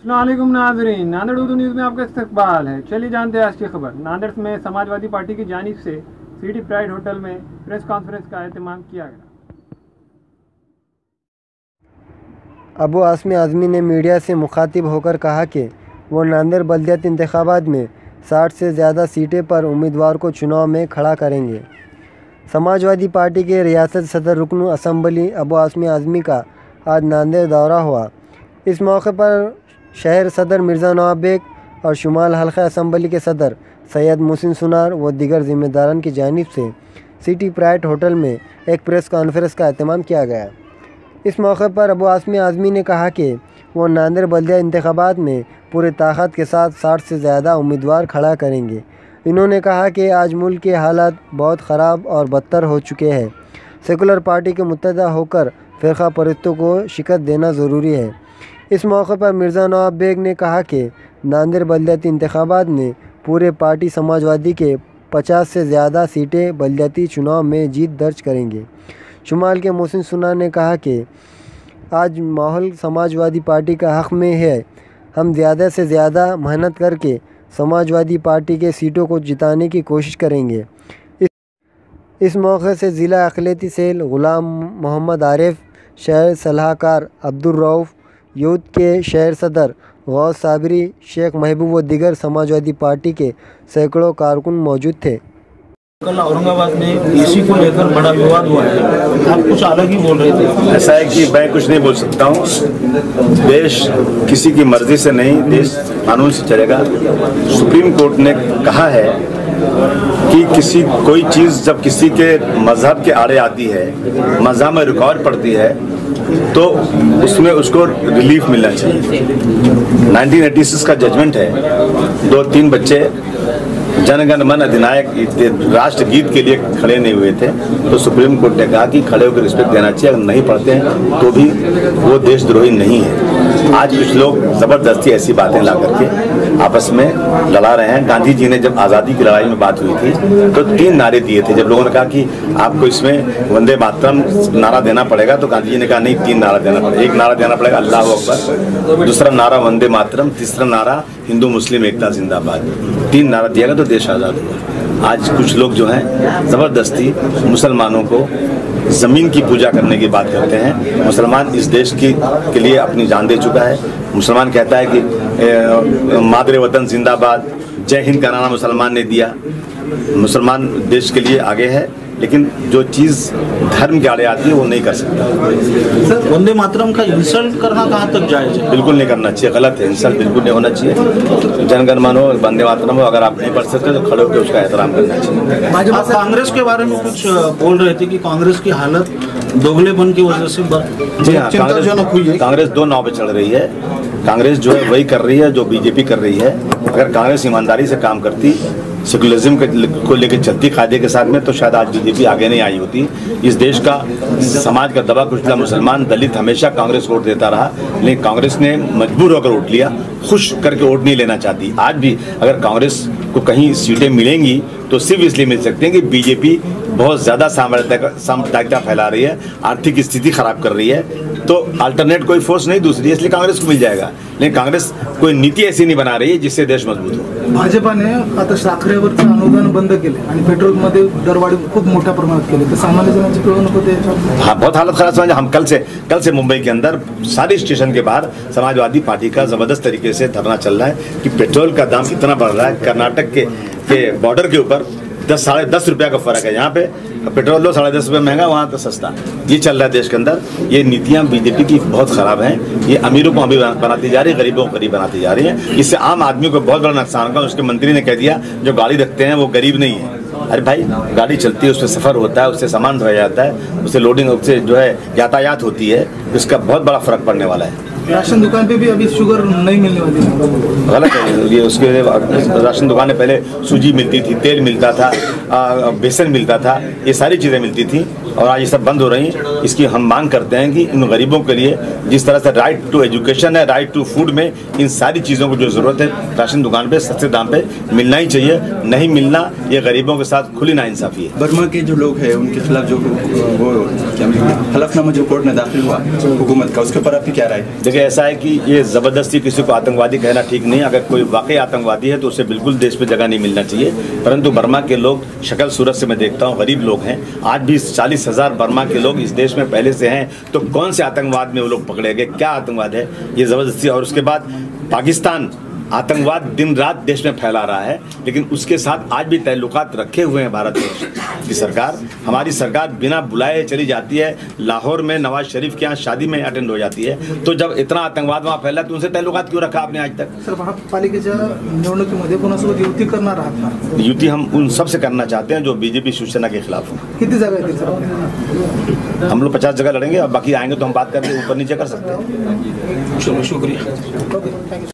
अस्सलामुअलैकुम नाज़रीन, नांदेड़ उर्दू न्यूज़ में आपका इस्तकबाल है। चलिए जानते हैं आज की खबर। नांदेड़ में समाजवादी पार्टी की जानिब से सिटी प्राइड होटल में प्रेस कॉन्फ्रेंस का एहतमाम किया गया। अबू आसमी आज़मी ने मीडिया से मुखातिब होकर कहा कि वो नांदेड़ बल्दियाती इंतखाबात में 60 से ज़्यादा सीटें पर उम्मीदवार को चुनाव में खड़ा करेंगे। समाजवादी पार्टी के रियासत सदर रुकन असम्बली अबू आसमी आज़मी का आज नांदेड़ दौरा हुआ। इस मौके पर शहर सदर मिर्ज़ा नवाब बेग और शुमाल हल्का असम्बली के सदर सैयद मोहसिन सुनार व दीगर ज़िम्मेदारान की जानिब से सिटी प्राइड होटल में एक प्रेस कॉन्फ्रेंस का एहतमाम किया गया। इस मौके पर अबू आसमी आज़मी ने कहा कि वो नांदेड़ बल्दिया इंतखाबात में पूरे ताकत के साथ 60 से ज़्यादा उम्मीदवार खड़ा करेंगे। इन्होंने कहा कि आज मुल्क के हालात बहुत ख़राब और बदतर हो चुके हैं। सेकुलर पार्टी के मुत्तहदा होकर फ़िरका परस्तों को शिकस्त देना ज़रूरी है। इस मौके पर मिर्ज़ा नवाब बेग ने कहा कि नांदेड़ बल्दियाती इंतखाबात में पूरे पार्टी समाजवादी के 50 से ज़्यादा सीटें बल्दियाती चुनाव में जीत दर्ज करेंगे। शुमाल के मोहसिन सुनार ने कहा कि आज माहौल समाजवादी पार्टी का हक़ में है। हम ज़्यादा से ज़्यादा मेहनत करके समाजवादी पार्टी के सीटों को जिताने की कोशिश करेंगे। इस मौके से ज़िला अक़लियती सेल ग़ुलाम मोहम्मद आरिफ, शहर सलाहकार अब्दुल रऊफ़, यूथ के शहर सदर गौस साबरी, शेख महबूब व दीगर समाजवादी पार्टी के सैकड़ों कारकुन मौजूद थे। कल औरंगाबाद में एसी को लेकर बड़ा विवाद हुआ है, आप कुछ अलग ही बोल रहे थे। ऐसा है कि मैं कुछ नहीं बोल सकता हूँ। देश किसी की मर्जी से नहीं, देश कानून से चलेगा। सुप्रीम कोर्ट ने कहा है कि कोई चीज़ जब किसी के मजहब के आड़े आती है, मजहब में रुकावट पड़ती है, तो उसमें उसको रिलीफ मिलना चाहिए। 1986 का जजमेंट है। 2-3 बच्चे जनगण मन अधिनायक राष्ट्रगीत के लिए खड़े नहीं हुए थे, तो सुप्रीम कोर्ट ने कहा कि खड़े होकर रिस्पेक्ट देना चाहिए। अगर नहीं पढ़ते हैं तो भी वो देशद्रोही नहीं है। आज कुछ लोग ज़बरदस्ती ऐसी बातें ला करके आपस में लड़ा रहे हैं। गांधी जी ने जब आज़ादी की लड़ाई में बात हुई थी तो 3 नारे दिए थे। जब लोगों ने कहा कि आपको इसमें वंदे मातरम नारा देना पड़ेगा, तो गांधी जी ने कहा नहीं, 3 नारा देना पड़ेगा। एक नारा देना पड़ेगा अल्लाह अकबर, दूसरा नारा वंदे मातरम, तीसरा नारा हिंदू मुस्लिम एकता जिंदाबाद। 3 नारा दिया गया तो देश आज़ाद हुआ। आज कुछ लोग जो हैं ज़बरदस्ती मुसलमानों को ज़मीन की पूजा करने की बात करते हैं। मुसलमान इस देश के लिए अपनी जान दे चुका है। मुसलमान कहता है कि मादरे वतन जिंदाबाद, जय हिंद का नारा मुसलमान ने दिया। मुसलमान देश के लिए आगे है, लेकिन जो चीज़ धर्म के आड़े आती है वो नहीं कर सकता। सर, वंदे मातरम का इंसल्ट करना कहाँ तक जायज़ है? बिल्कुल नहीं करना चाहिए, गलत है। इंसल्ट बिल्कुल नहीं होना चाहिए। जनगण मन हो, वंदे मातरम हो, अगर आप नहीं पढ़ सकते तो खड़े होकर उसका एहतराम करना चाहिए। आप कांग्रेस के बारे में कुछ बोल रहे थे कि कांग्रेस की हालत दोगलेपन की वजह से चिंताजनक हुई है। कांग्रेस 2 नाव पे चढ़ रही है। कांग्रेस जो है वही कर रही है जो बीजेपी कर रही है। अगर कांग्रेस ईमानदारी से काम करती, सेकुलरिज्म को लेकर चलती कायदे के साथ में, तो शायद आज बीजेपी आगे नहीं आई होती। इस देश का समाज का दबा कुचला मुसलमान दलित हमेशा कांग्रेस को वोट देता रहा, लेकिन कांग्रेस ने मजबूर होकर वोट लिया, खुश करके वोट नहीं लेना चाहती। आज भी अगर कांग्रेस को कहीं सीटें मिलेंगी तो सिर्फ इसलिए मिल सकती हैं कि बीजेपी बहुत ज़्यादा सांप्रदायिकता फैला रही है, आर्थिक स्थिति खराब कर रही है, तो अल्टरनेट कोई फोर्स नहीं दूसरी है, इसलिए कांग्रेस को मिल जाएगा। लेकिन कांग्रेस कोई नीति ऐसी नहीं बना रही है जिससे देश मजबूत हो। भाजपाने आता साखरेवरचं अनुदान बंद केले आणि पेट्रोलमध्ये दरवाढी खूप मोठ्या प्रमाणात केली, तर सामान्य जनांची पिळवणूक होते। हाँ, बहुत हालत खराब समझ। हम कल से मुंबई के अंदर सारे स्टेशन के बाहर समाजवादी पार्टी का ज़बरदस्त तरीके से धरना चल रहा है कि पेट्रोल का दाम इतना बढ़ रहा है। कर्नाटक के बॉर्डर के ऊपर 10-10.5 रुपया का फ़र्क है। यहाँ पे पेट्रोल लो 10.5 रुपये महंगा, वहाँ तो सस्ता। ये चल रहा है देश के अंदर। ये नीतियाँ बीजेपी की बहुत ख़राब हैं। ये अमीरों को अमीर बनाती जा रही है, गरीबों को गरीब बनाती जा रही है। इससे आम आदमी को बहुत बड़ा नुकसान होगा। उसके मंत्री ने कह दिया जो गाड़ी रखते हैं वो गरीब नहीं है। अरे भाई, गाड़ी चलती है, उससे सफ़र होता है, उससे सामान ढोया जाता है, उससे लोडिंग, उससे जो है यातायात होती है, इसका बहुत बड़ा फ़र्क पड़ने वाला है। राशन दुकान पे भी अभी शुगर नहीं मिलने वाली है। गलत है ये। उसके राशन दुकान में पहले सूजी मिलती थी, तेल मिलता था, बेसन मिलता था, ये सारी चीज़ें मिलती थी, और आज ये सब बंद हो रही हैं। इसकी हम मांग करते हैं कि इन गरीबों के लिए जिस तरह से राइट टू एजुकेशन है, राइट टू फूड में इन सारी चीज़ों को जो ज़रूरत है राशन दुकान पे सस्ते दाम पे मिलना ही चाहिए। नहीं मिलना ये गरीबों के साथ खुली नाइंसाफ़ी है। बर्मा के जो लोग हैं उनके खिलाफ जो वो हलफनामा जो कोर्ट में दाखिल हुआ हुकूमत का, उसके ऊपर आपकी क्या राय है? देखिए, ऐसा है कि ये ज़बरदस्ती किसी को आतंकवादी कहना ठीक नहीं। अगर कोई वाकई आतंकवादी है तो उसे बिल्कुल देश में जगह नहीं मिलना चाहिए। परंतु बर्मा के लोग शक्ल सूरत से मैं देखता हूँ गरीब लोग हैं। आज भी 40,000 बर्मा के लोग इस देश में पहले से हैं, तो कौन से आतंकवाद में वो लोग पकड़े गए? क्या आतंकवाद है ये ज़बरदस्ती? और उसके बाद पाकिस्तान आतंकवाद दिन रात देश में फैला रहा है, लेकिन उसके साथ आज भी ताल्लुकात रखे हुए हैं भारत की सरकार। हमारी सरकार बिना बुलाए चली जाती है, लाहौर में नवाज शरीफ के यहाँ शादी में अटेंड हो जाती है। तो जब इतना आतंकवाद वहाँ फैला तो उनसे ताल्लुकात क्यों रखा आपने आज तक? सर, महापालिकेच्या निवडणुकीमध्ये कोणासोबत युती करणार आहात का? युती हम उन सब से करना चाहते हैं जो बीजेपी शिवसेना के खिलाफ हो। किती जागा येतील सर? हम लोग 50 जगह लड़ेंगे, अब बाकी आएंगे तो हम बात करके ऊपर नीचे कर सकते हैं। चलो, शुक्रिया। Okay, thank you.